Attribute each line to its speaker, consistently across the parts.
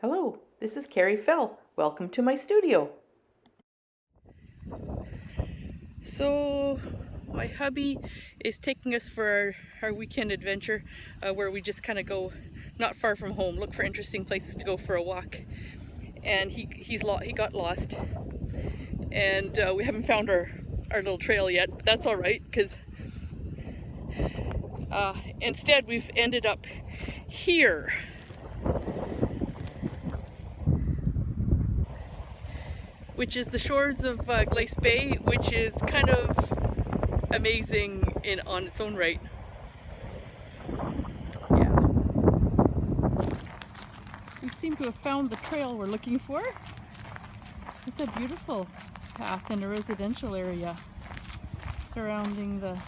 Speaker 1: Hello, this is Carrie Fell. Welcome to my studio. So, my hubby is taking us for our weekend adventure where we just kind of go not far from home, look for interesting places to go for a walk. And he got lost, and we haven't found our little trail yet, but that's all right because instead we've ended up here. Which is the shores of Glace Bay, which is kind of amazing on its own right. Yeah. We seem to have found the trail we're looking for. It's a beautiful path in a residential area surrounding the...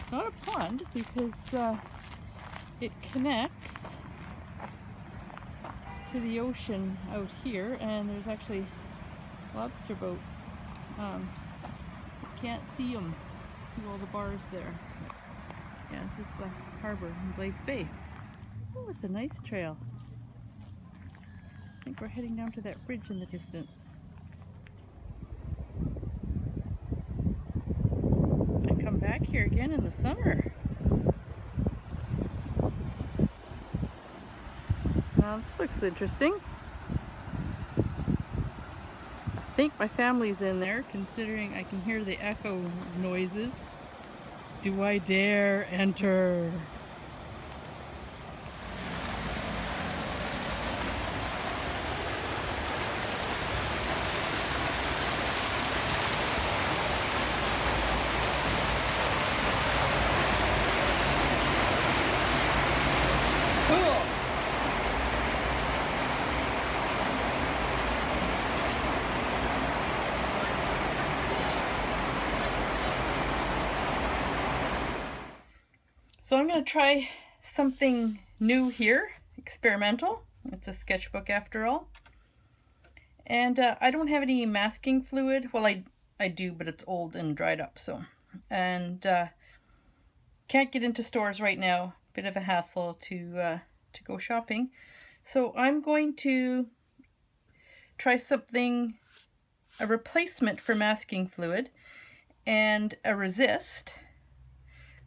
Speaker 1: It's not a pond because it connects to the ocean out here, and there's actually lobster boats. You can't see them through all the bars there. Yeah, this is the harbor in Glace Bay. Oh, it's a nice trail. I think we're heading down to that bridge in the distance. I come back here again in the summer. Now this looks interesting. I think my family's in there, considering I can hear the echo noises. Do I dare enter? Cool. So I'm going to try something new here, experimental. It's a sketchbook after all. And I don't have any masking fluid. Well, I do, but it's old and dried up, so. And can't get into stores right now. Bit of a hassle to go shopping. So I'm going to try something, a replacement for masking fluid, and a resist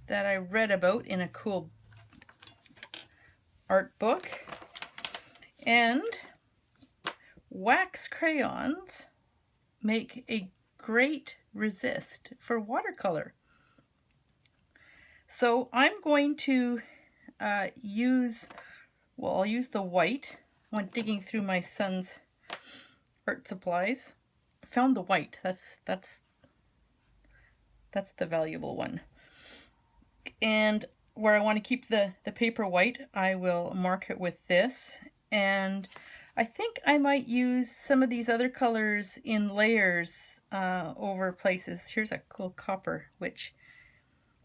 Speaker 1: that I read about in a cool art book. And wax crayons make a great resist for watercolor. So I'm going to I'll use the white. I went digging through my son's art supplies. Found the white. That's the valuable one. And where I want to keep the paper white, I will mark it with this. And I think I might use some of these other colors in layers over places. Here's a cool copper, which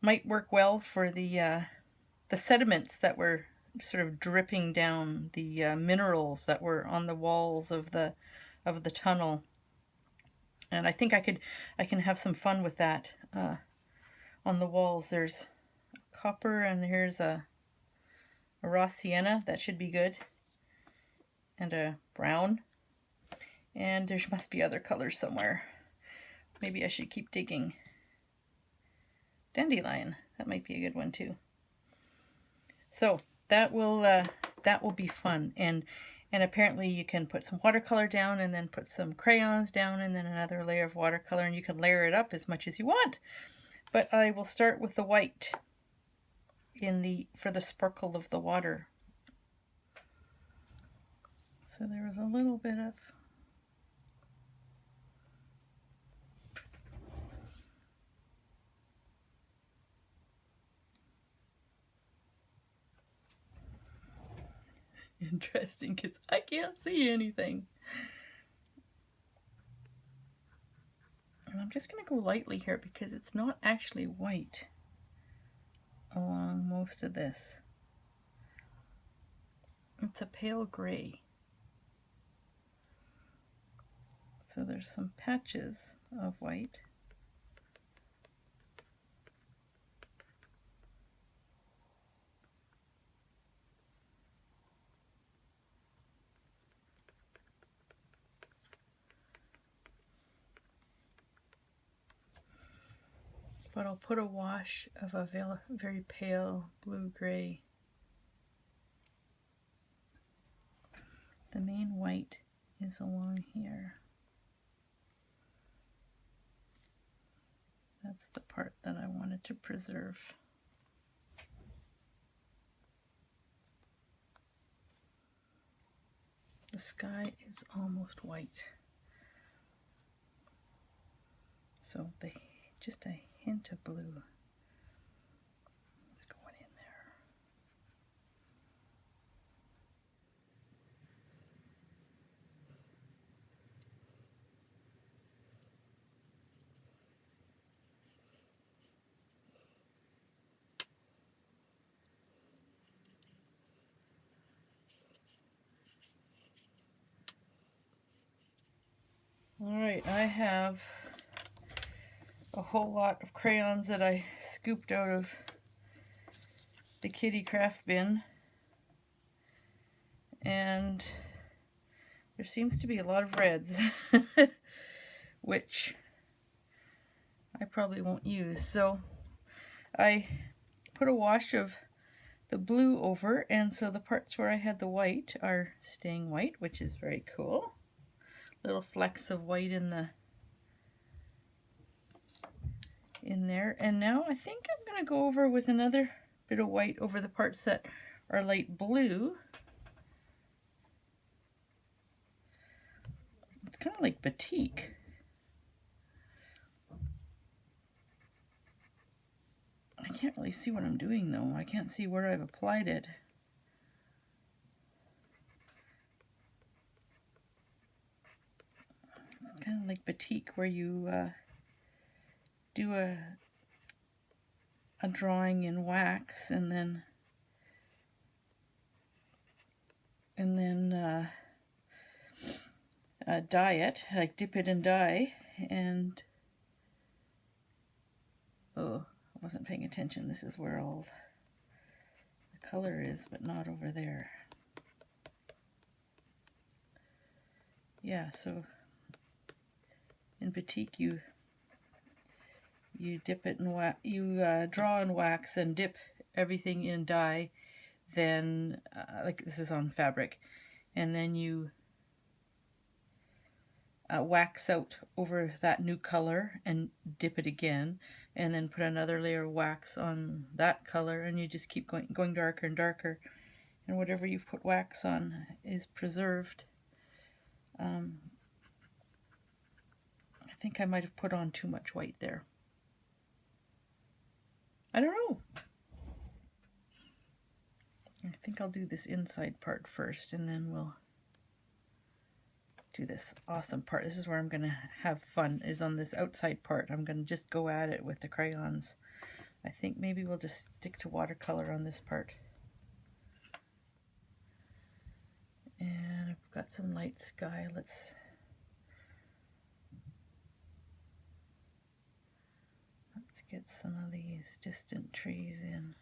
Speaker 1: might work well for the sediments that were sort of dripping down, the minerals that were on the walls of the tunnel. And I think I can have some fun with that. On the walls there's copper, and here's a raw sienna. That should be good. And a brown. And there must be other colors somewhere. Maybe I should keep digging. Dandelion. That might be a good one too. So that will be fun. And apparently you can put some watercolor down and then put some crayons down and then another layer of watercolor, and you can layer it up as much as you want. But I will start with the white for the sparkle of the water. So there was a little bit of interesting because I can't see anything. And I'm just going to go lightly here because it's not actually white along most of this. It's a pale gray. So there's some patches of white. but I'll put a wash of a very pale blue-gray. The main white is along here. That's the part that I wanted to preserve. The sky is almost white. So just a hint of blue is going in there. All right, I have a whole lot of crayons that I scooped out of the kiddie craft bin, and there seems to be a lot of reds which I probably won't use, so I put a wash of the blue over, and so the parts where I had the white are staying white, which is very cool. Little flecks of white in there. And now I think I'm going to go over with another bit of white over the parts that are light blue. It's kind of like batik. I can't really see what I'm doing though. I can't see where I've applied it. It's kind of like batik, where you do a drawing in wax and then dye it, like dip it in dye, and oh, I wasn't paying attention. This is where all the color is, but not over there. Yeah, so in batik you dip it in wax, you draw in wax and dip everything in dye, then like this is on fabric, and then you wax out over that new color and dip it again, and then put another layer of wax on that color, and you just keep going darker and darker, and whatever you've put wax on is preserved. I think I might have put on too much white there. I don't know. I think I'll do this inside part first, and then we'll do this awesome part. This is where I'm going to have fun, is on this outside part. I'm going to just go at it with the crayons. I think maybe we'll just stick to watercolor on this part. And I've got some light sky. Let's get some of these distant trees in.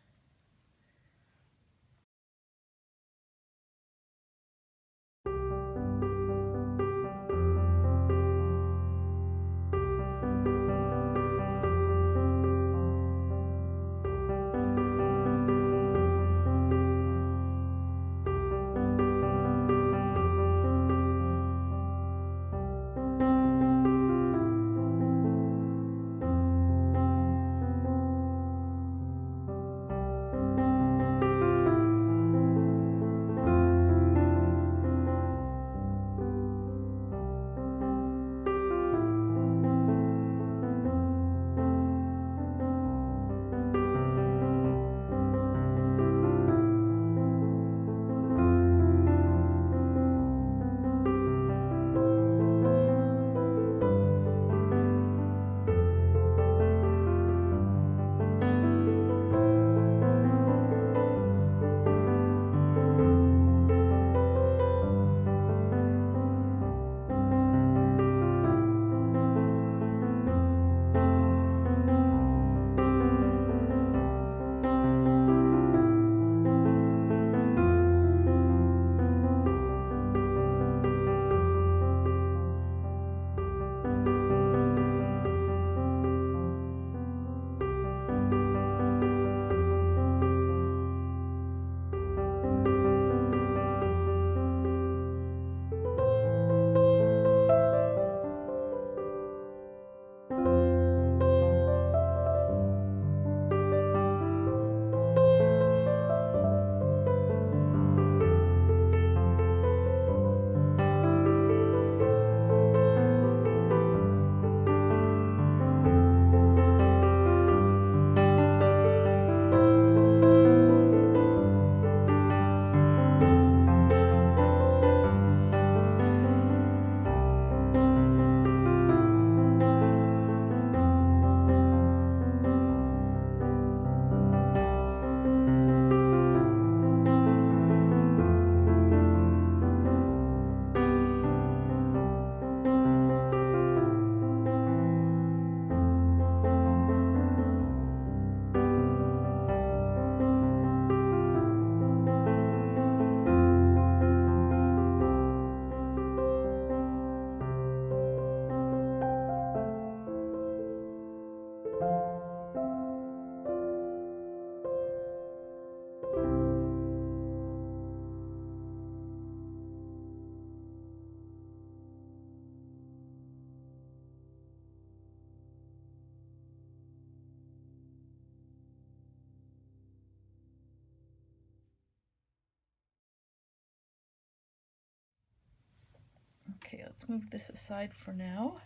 Speaker 1: Okay, let's move this aside for now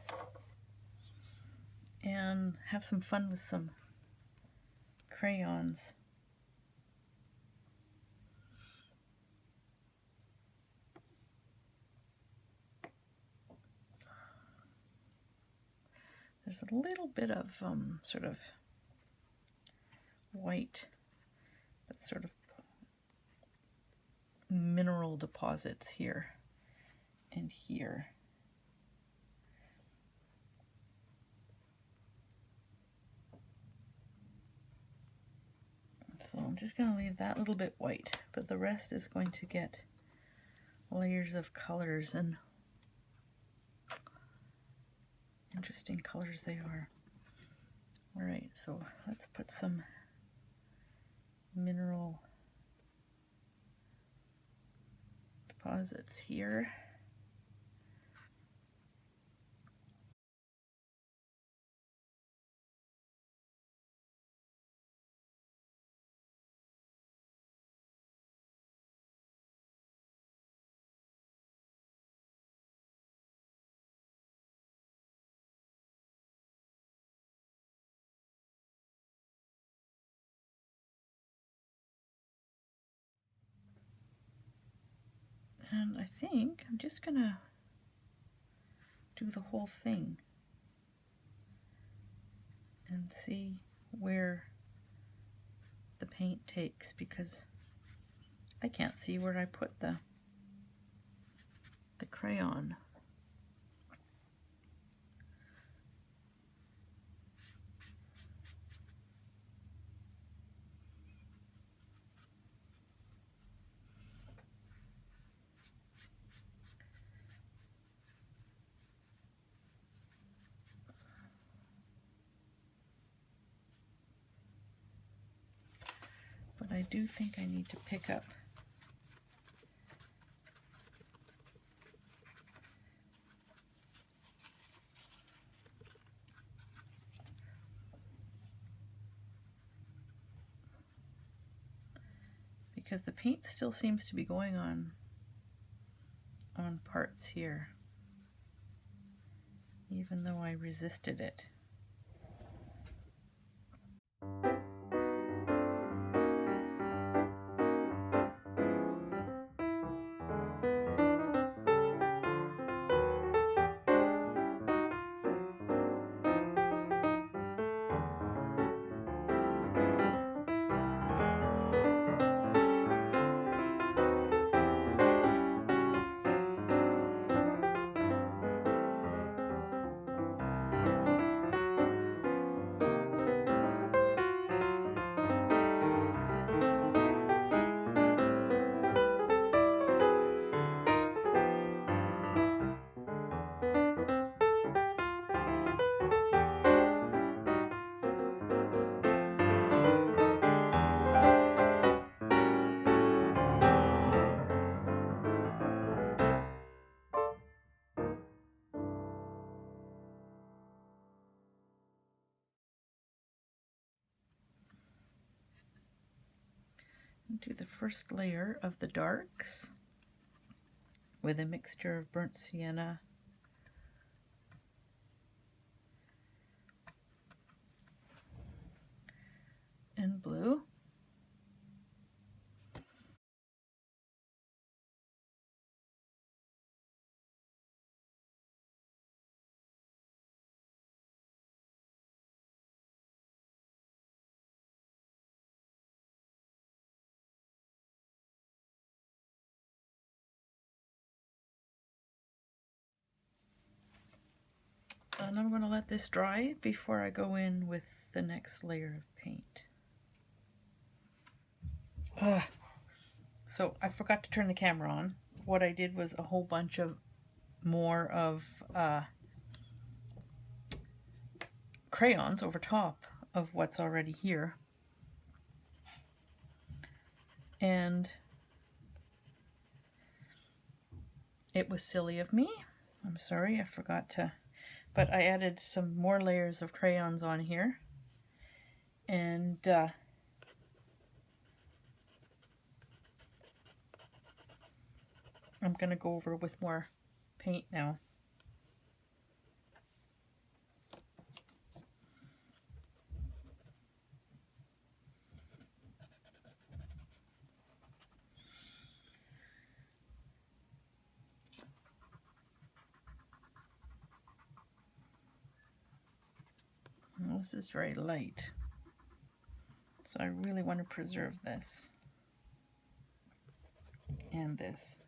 Speaker 1: and have some fun with some crayons. There's a little bit of sort of white, that's sort of mineral deposits here and here. So I'm just going to leave that little bit white, but the rest is going to get layers of colors, and interesting colors they are. All right, so let's put some mineral deposits here. And I think I'm just gonna do the whole thing and see where the paint takes, because I can't see where I put the crayon. But I do think I need to pick up because the paint still seems to be going on parts here, even though I resisted it. Do the first layer of the darks with a mixture of burnt sienna and blue. And I'm going to let this dry before I go in with the next layer of paint. So I forgot to turn the camera on. What I did was a whole bunch of more of crayons over top of what's already here. And it was silly of me. I'm sorry, I forgot to, but I added some more layers of crayons on here. And I'm going to go over with more paint now. Well, this is very light, so I really want to preserve this and this.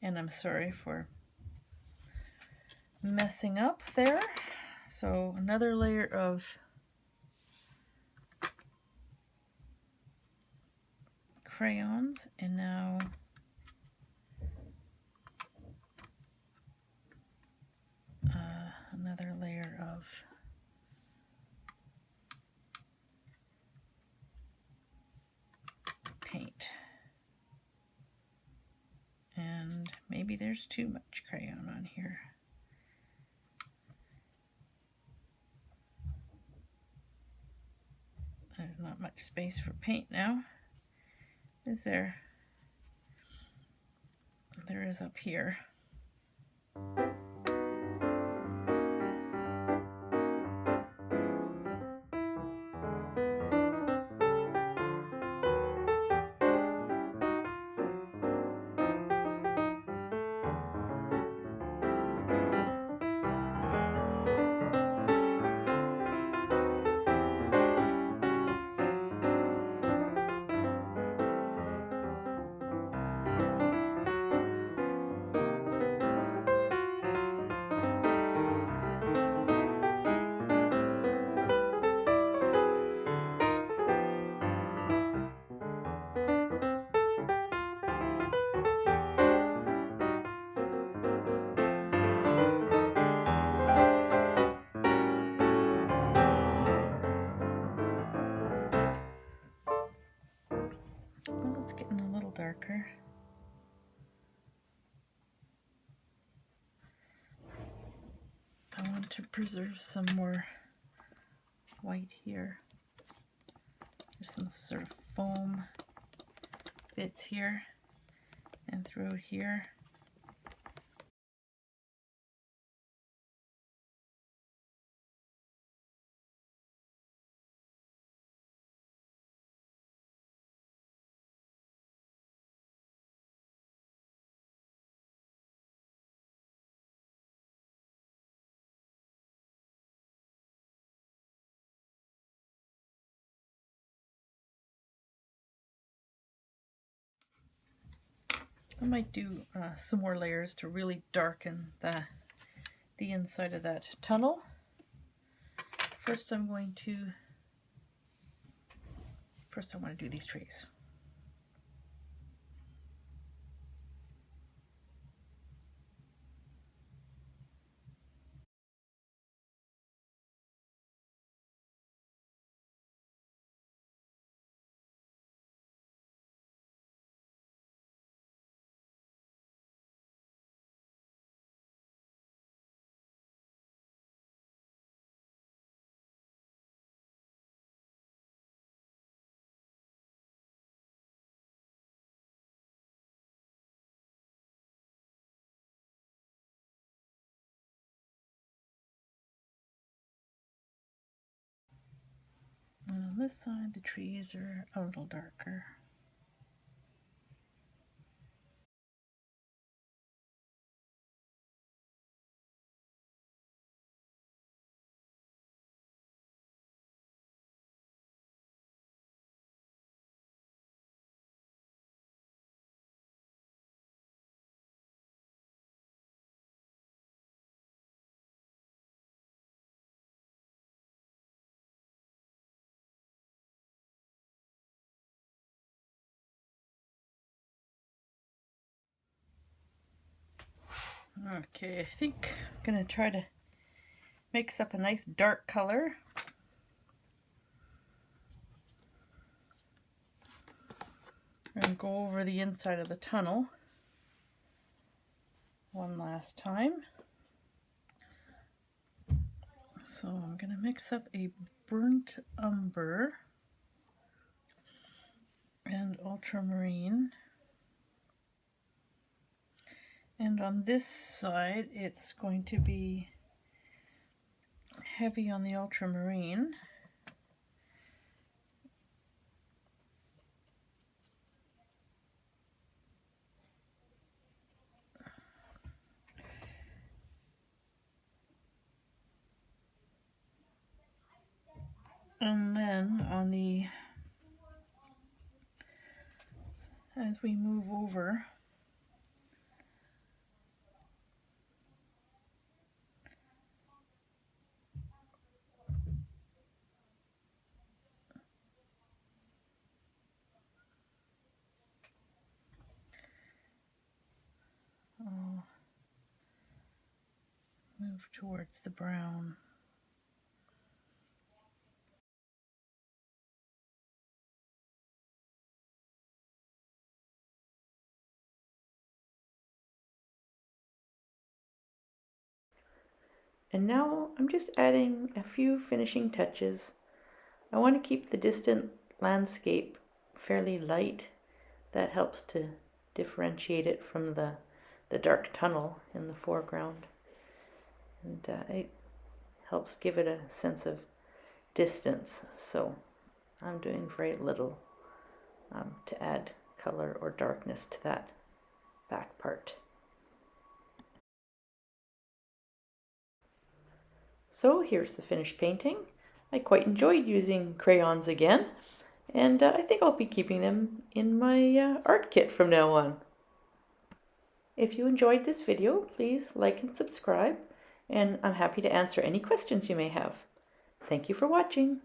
Speaker 1: And I'm sorry for messing up there. So another layer of crayons, and now another layer of paint. And maybe there's too much crayon on here. There's not much space for paint now, is there? There is up here. Well, it's getting a little darker. I want to preserve some more white here. There's some sort of foam bits here and through here. I might do some more layers to really darken the inside of that tunnel. First I want to do these trees. And on this side, the trees are a little darker. Okay, I think I'm going to try to mix up a nice dark color. And go over the inside of the tunnel one last time. So I'm going to mix up a burnt umber and ultramarine. And on this side, it's going to be heavy on the ultramarine. And then on the, as we move over, I'll move towards the brown. And now I'm just adding a few finishing touches. I want to keep the distant landscape fairly light. That helps to differentiate it from the dark tunnel in the foreground. And it helps give it a sense of distance. So I'm doing very little to add color or darkness to that back part. So here's the finished painting. I quite enjoyed using crayons again, and I think I'll be keeping them in my art kit from now on. If you enjoyed this video, please like and subscribe, and I'm happy to answer any questions you may have. Thank you for watching.